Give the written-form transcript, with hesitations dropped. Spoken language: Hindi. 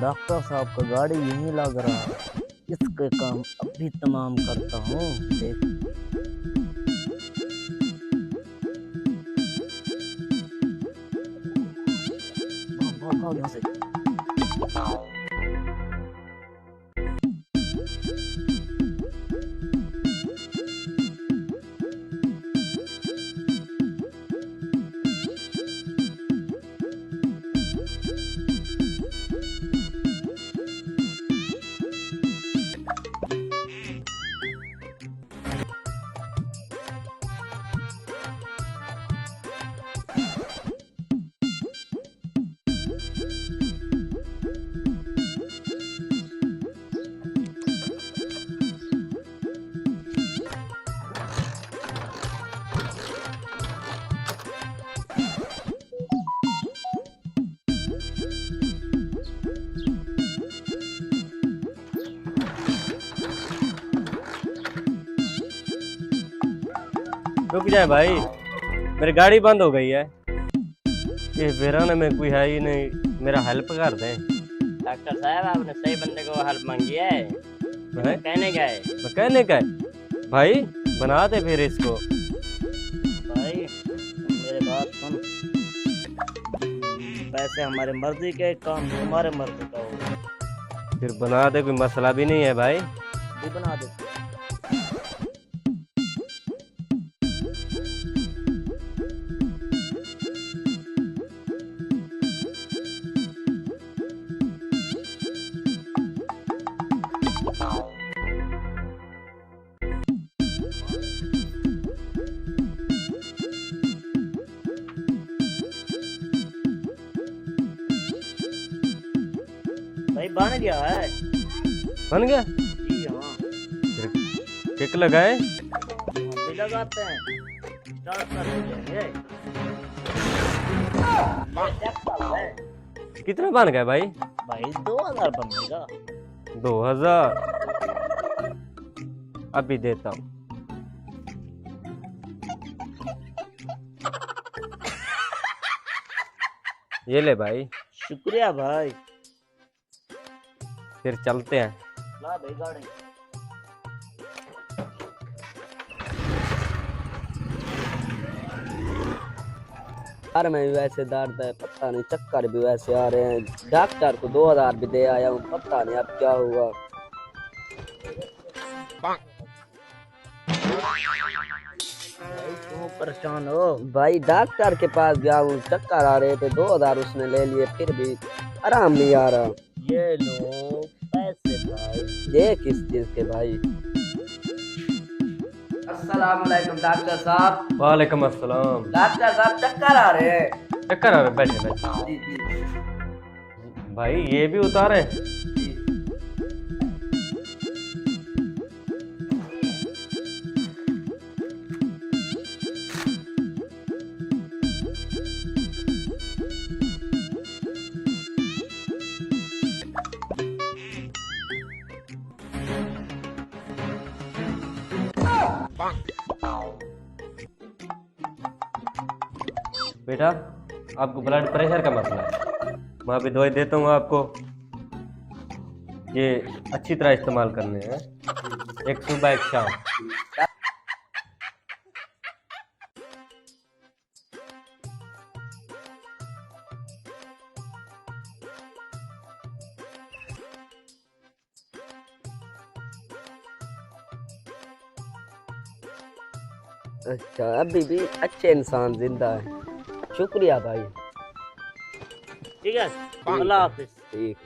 डॉक्टर साहब का गाड़ी यहीं लग रहा है। इसके काम अभी तमाम करता हूँ। देख भाग भाग यहाँ से। रुक जाए भाई, मेरी गाड़ी बंद हो गई है। ये वीरान में कोई है ही नहीं, मेरा हेल्प कर दें। डॉक्टर साहब आपने सही बंदे को हेल्प मांगी है। कहने गए मैकेनिक है भाई, बना दे फिर इसको। भाई मेरे बात सुन, पैसे हमारे मर्जी के, काम तुम्हारे मर्जी का होगा। फिर बना दे, कोई मसला भी नहीं है भाई। भी बना दे। भाई बन गया है। बन गया? जी हाँ। किक लगाए? हम भी लगाते हैं, स्टार्ट कर देंगे। कितना बन गया भाई? भाई 2000 बनेगा। 2000 अभी देता हूँ। ये ले भाई। शुक्रिया भाई। फिर चलते हैं। ला भाई गाड़ी। यार मैं भी वैसे दर्द है, पता नहीं, चक्कर भी वैसे आ रहे हैं। डॉक्टर को 2000 भी दे आया हूँ, पता नहीं अब क्या हुआ। भाई क्यों परेशान हो? भाई डॉक्टर के पास गया हूँ, चक्कर आ रहे थे, 2000 उसने ले लिए, फिर भी आराम नहीं आ रहा। ये लो पैसे भाई। ये किस चीज के भाई? अस्सलाम वालेकुम डॉक्टर साहब। वालेकुम अस्सलाम। डॉक्टर साहब चक्कर आ रहे हैं। चक्कर आ रहे, बैठे बैठे। जी जी भाई ये भी उतारे? जी। बेटा, आपको ब्लड प्रेशर का मसला है, मैं अभी दवाई देता हूँ आपको। ये अच्छी तरह इस्तेमाल करने हैं, एक सुबह एक शाम। अच्छा, अभी भी अच्छे इंसान जिंदा है। शुक्रिया भाई। ठीक है, अल्लाह हाफिज। ठीक।